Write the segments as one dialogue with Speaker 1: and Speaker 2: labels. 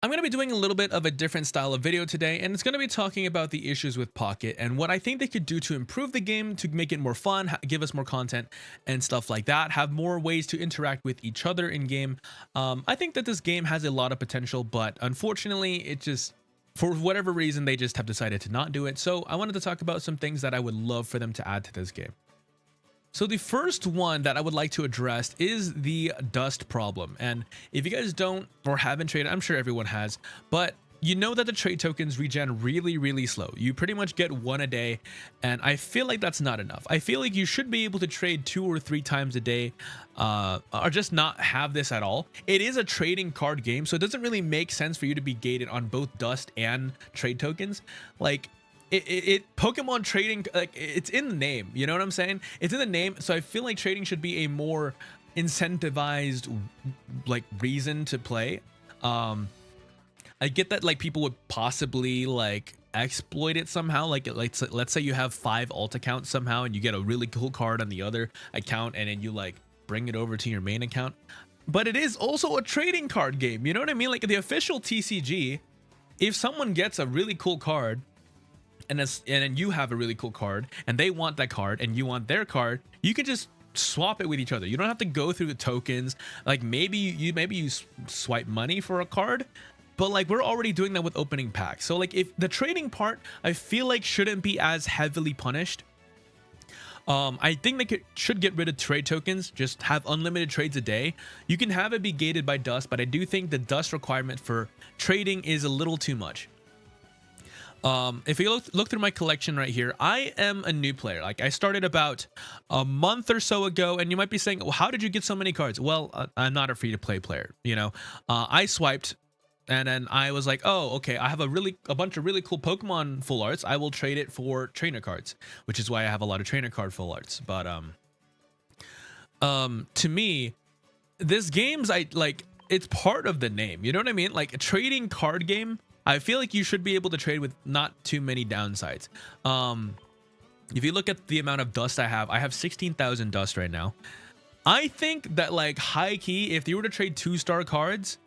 Speaker 1: I'm going to be doing a little bit of a different style of video today, and it's going to be talking about the issues with Pocket and what I think they could do to improve the game, to make it more fun, give us more content and stuff like that, have more ways to interact with each other in game. I think that this game has a lot of potential, but unfortunately, it just, for whatever reason, they just have decided to not do it. So I wanted to talk about some things that I would love for them to add to this game. So the first one that I would like to address is the dust problem. And if you guys don't or haven't traded, I'm sure everyone has, but you know that the trade tokens regen really slow. You pretty much get one a day, and I feel like that's not enough. I feel like you should be able to trade 2 or 3 times a day, or just not have this at all. It is a trading card game, so it doesn't really make sense for you to be gated on both dust and trade tokens. Like, Pokemon trading, like, it's in the name, you know what I'm saying? It's in the name, so I feel like trading should be a more incentivized, like, reason to play. I get that, like, people would possibly, like, exploit it somehow. Like let's say you have 5 alt accounts somehow, and you get a really cool card on the other account, and then you, like, bring it over to your main account. But it is also a trading card game, you know what I mean? Like, the official TCG, if someone gets a really cool card, and then you have a really cool card, and they want that card, and you want their card, you can just swap it with each other. You don't have to go through the tokens. Like, maybe you swipe money for a card, but, like, we're already doing that with opening packs. So, like, if the trading part, I feel like, shouldn't be as heavily punished. I think they should get rid of trade tokens, just have unlimited trades a day. You can have it be gated by dust, but I do think the dust requirement for trading is a little too much. If you look through my collection right here, I am a new player. Like, I started about a month or so ago, and you might be saying, well, how did you get so many cards? Well, I'm not a free-to-play player, you know. I swiped, and then I was like, oh, okay, I have a bunch of really cool Pokemon full arts. I will trade it for trainer cards, which is why I have a lot of trainer card full arts. But to me, this game's, it's part of the name, you know what I mean? Like, a trading card game, I feel like you should be able to trade with not too many downsides. If you look at the amount of dust I have 16,000 dust right now. I think that, like, high key, if you were to trade 2-star cards,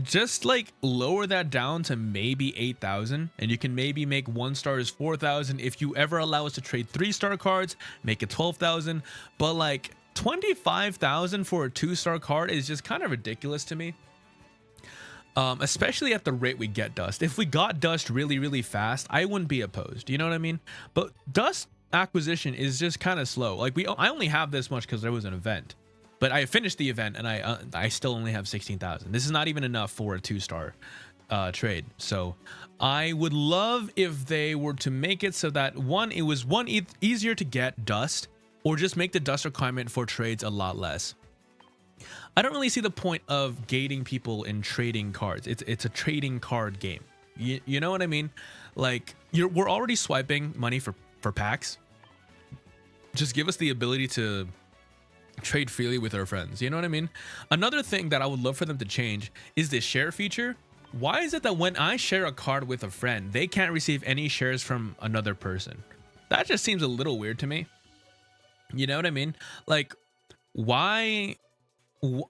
Speaker 1: just, like, lower that down to maybe 8,000, and you can maybe make 1-stars 4,000. If you ever allow us to trade 3-star cards, make it 12,000. But, like, 25,000 for a 2-star card is just kind of ridiculous to me. Especially at the rate we get dust. If we got dust really fast, I wouldn't be opposed, you know what I mean? But dust acquisition is just kind of slow. Like, I only have this much because there was an event, but I finished the event, and I still only have 16,000. This is not even enough for a 2-star trade. So I would love if they were to make it so that, it was easier to get dust, or just make the dust requirement for trades a lot less. I don't really see the point of gating people in trading cards. It's a trading card game. You know what I mean? Like, we're already swiping money for packs. Just give us the ability to trade freely with our friends. You know what I mean? Another thing that I would love for them to change is the share feature. Why is it that when I share a card with a friend, they can't receive any shares from another person? That just seems a little weird to me. You know what I mean? Like, why?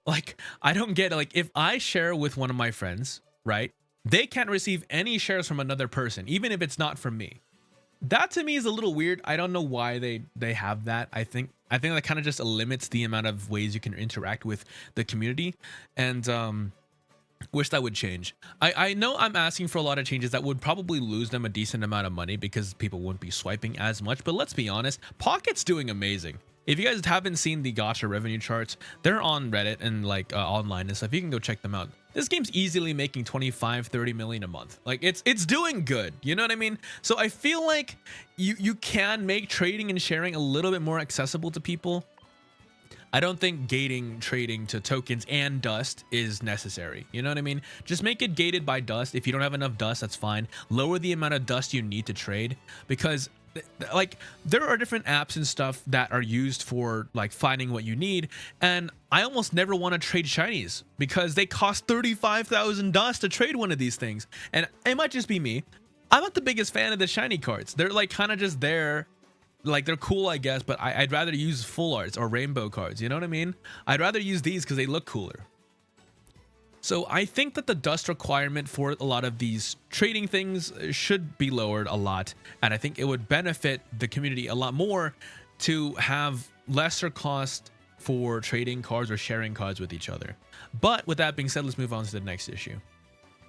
Speaker 1: Like, I don't get it. Like, if I share with one of my friends, right, they can't receive any shares from another person, even if it's not from me. That to me is a little weird. I don't know why they have that. I think that kind of just limits the amount of ways you can interact with the community, and wish that would change. I know I'm asking for a lot of changes that would probably lose them a decent amount of money because people wouldn't be swiping as much, but let's be honest, Pocket's doing amazing. If you guys haven't seen the gacha revenue charts, they're on Reddit and, like, online and stuff. You can go check them out. This game's easily making 25-30 million a month. Like, it's doing good, you know what I mean? So I feel like you can make trading and sharing a little bit more accessible to people. I don't think gating trading to tokens and dust is necessary. You know what I mean? Just make it gated by dust. If you don't have enough dust, that's fine. Lower the amount of dust you need to trade, because, like, there are different apps and stuff that are used for, like, finding what you need, and I almost never want to trade shinies because they cost 35,000 dust to trade one of these things. And it might just be me. I'm not the biggest fan of the shiny cards. They're, like, kind of just there. Like, they're cool, I guess, but I'd rather use full arts or rainbow cards, you know what I mean? I'd rather use these because they look cooler. So I think that the dust requirement for a lot of these trading things should be lowered a lot. And I think it would benefit the community a lot more to have lesser cost for trading cards or sharing cards with each other. But with that being said, let's move on to the next issue.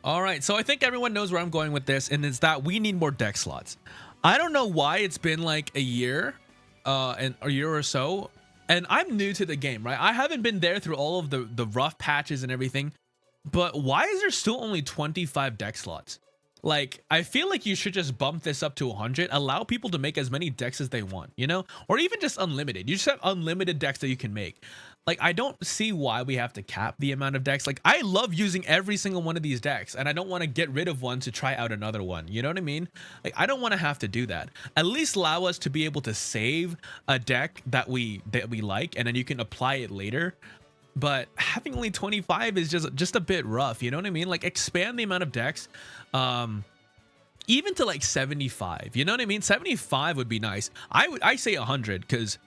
Speaker 1: All right, so I think everyone knows where I'm going with this, and it's that we need more deck slots. I don't know why it's been like a year and a year or so, and I'm new to the game, right? I haven't been there through all of the rough patches and everything, but why is there still only 25 deck slots? Like, I feel like you should just bump this up to 100, allow people to make as many decks as they want, you know? Or even just unlimited. You just have unlimited decks that you can make. Like, I don't see why we have to cap the amount of decks. Like, I love using every single one of these decks, and I don't want to get rid of one to try out another one. You know what I mean? Like, I don't want to have to do that. At least allow us to be able to save a deck that we like, and then you can apply it later. But having only 25 is just a bit rough, you know what I mean? Like, expand the amount of decks, even to like 75, you know what I mean? 75 would be nice. I say 100 because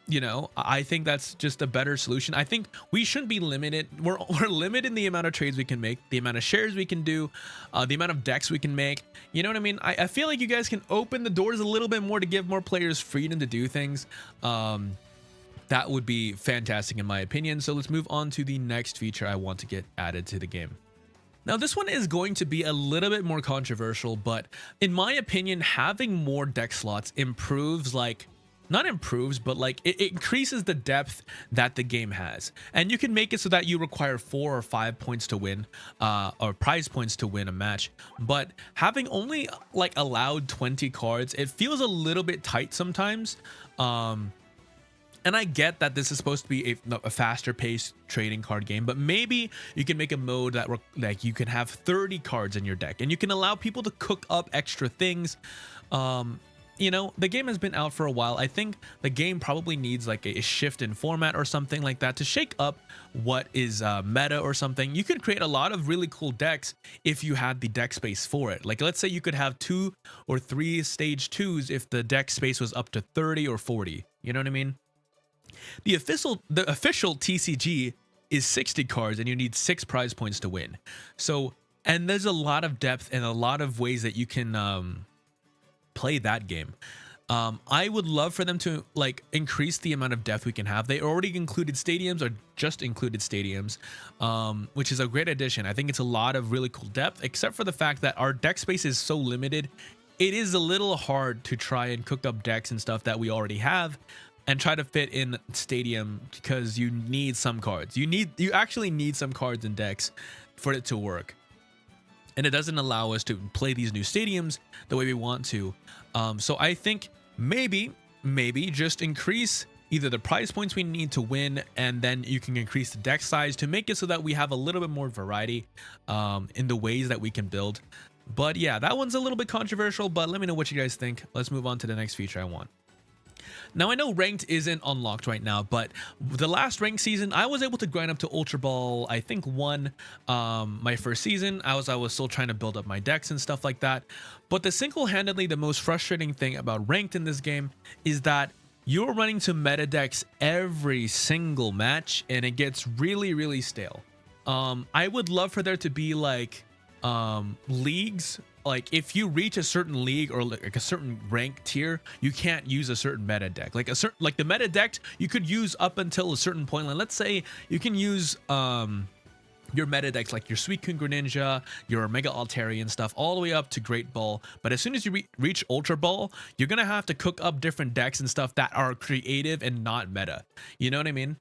Speaker 1: you know, I think that's just a better solution. I think we shouldn't be limited. We're limiting the amount of trades we can make, the amount of shares we can do, the amount of decks we can make. You know what I mean? I feel like you guys can open the doors a little bit more to give more players freedom to do things. That would be fantastic in my opinion. So let's move on to the next feature I want to get added to the game. Now, this one is going to be a little bit more controversial, but in my opinion, having more deck slots improves, like, not improves, but like it increases the depth that the game has. And you can make it so that you require 4 or 5 points to win, or prize points to win a match. But having only like allowed 20 cards, it feels a little bit tight sometimes. And I get that this is supposed to be a faster paced trading card game, but maybe you can make a mode that like you can have 30 cards in your deck and you can allow people to cook up extra things. You know, the game has been out for a while. I think the game probably needs like a shift in format or something like that to shake up what is meta or something. You could create a lot of really cool decks if you had the deck space for it. Like, let's say you could have 2 or 3 stage 2s if the deck space was up to 30 or 40. You know what I mean? The official TCG is 60 cards and you need 6 prize points to win. So, and there's a lot of depth and a lot of ways that you can play that game. I would love for them to like increase the amount of depth we can have. They already included stadiums, or just included stadiums, which is a great addition. I think it's a lot of really cool depth, except for the fact that our deck space is so limited. It is a little hard to try and cook up decks and stuff that we already have and try to fit in stadium, because you need some cards. You actually need some cards and decks for it to work. And it doesn't allow us to play these new stadiums the way we want to. So I think maybe just increase either the prize points we need to win, and then you can increase the deck size to make it so that we have a little bit more variety in the ways that we can build. But yeah, that one's a little bit controversial, but let me know what you guys think. Let's move on to the next feature I want. Now, I know ranked isn't unlocked right now, but the last ranked season, I was able to grind up to Ultra Ball, I think 1, my first season. I was still trying to build up my decks and stuff like that. But the single-handedly the most frustrating thing about ranked in this game is that you're running to meta decks every single match, and it gets really, really stale. I would love for there to be like leagues. Like, if you reach a certain league or like a certain rank tier, you can't use a certain meta deck. Like the meta deck you could use up until a certain point. Like, let's say you can use your meta decks like your Suicune Greninja, your Mega Altarian stuff, all the way up to Great Ball. But as soon as you reach Ultra Ball, you're gonna have to cook up different decks and stuff that are creative and not meta. You know what I mean?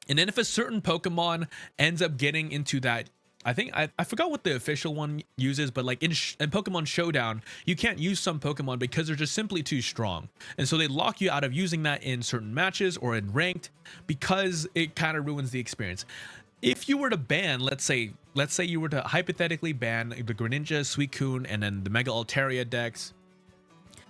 Speaker 1: And then if a certain Pokemon ends up getting into that, I think I forgot what the official one uses, but like in Pokemon Showdown, you can't use some Pokemon because they're just simply too strong. And so they lock you out of using that in certain matches or in ranked, because it kind of ruins the experience. If you were to ban, let's say you were to hypothetically ban the Greninja, Suicune, and then the Mega Altaria decks,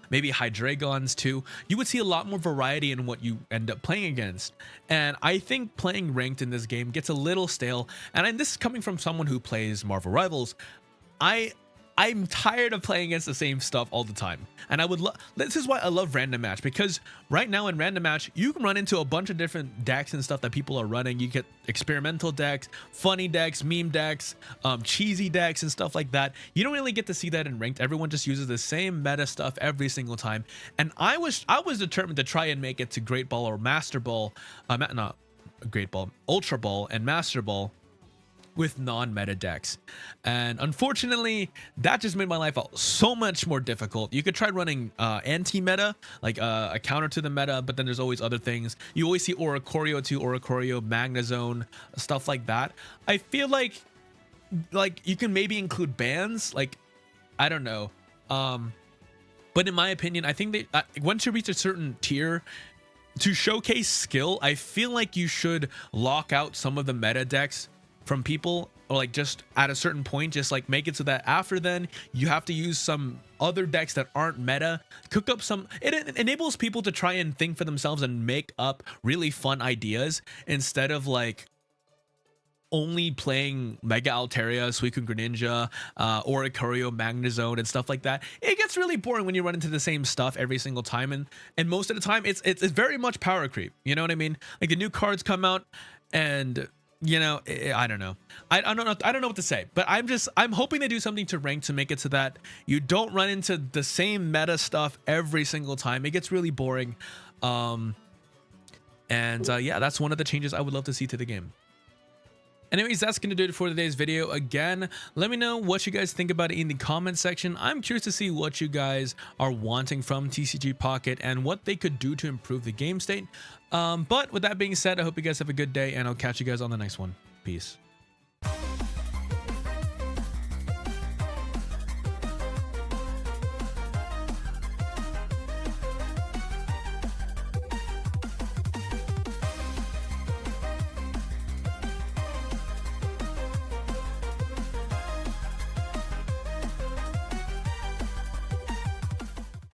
Speaker 1: maybe Hydreigons too, you would see a lot more variety in what you end up playing against. And I think playing ranked in this game gets a little stale. And this is coming from someone who plays Marvel Rivals. I I'm tired of playing against the same stuff all the time. And I would love, this is why I love random match, because right now in random match, you can run into a bunch of different decks and stuff that people are running. You get experimental decks, funny decks, meme decks, cheesy decks and stuff like that. You don't really get to see that in ranked. Everyone just uses the same meta stuff every single time. And I was determined to try and make it to Great Ball or Master Ball, not Great Ball, Ultra Ball and Master Ball with non-meta decks. And unfortunately, that just made my life so much more difficult. You could try running anti-meta, like a counter to the meta, but then there's always other things. You always see Oricorio to Oricorio, Magnezone, stuff like that. I feel like you can maybe include bans, like, I don't know. But in my opinion, I think that once you reach a certain tier, to showcase skill, I feel like you should lock out some of the meta decks from people, or like just at a certain point, just like make it so that after then you have to use some other decks that aren't meta, cook up some, it enables people to try and think for themselves and make up really fun ideas instead of like only playing Mega Altaria, Suicune Greninja, Oricorio, Magnezone, and stuff like that. It gets really boring when you run into the same stuff every single time, and most of the time it's very much power creep. You know what I mean? Like the new cards come out, and you know, I don't know. I don't know what to say, but I'm hoping they do something to rank to make it so that you don't run into the same meta stuff every single time. It gets really boring. Yeah, that's one of the changes I would love to see to the game. Anyways, that's going to do it for today's video. Again, let me know what you guys think about it in the comment section. I'm curious to see what you guys are wanting from TCG Pocket and what they could do to improve the game state. But with that being said, I hope you guys have a good day, and I'll catch you guys on the next one. Peace.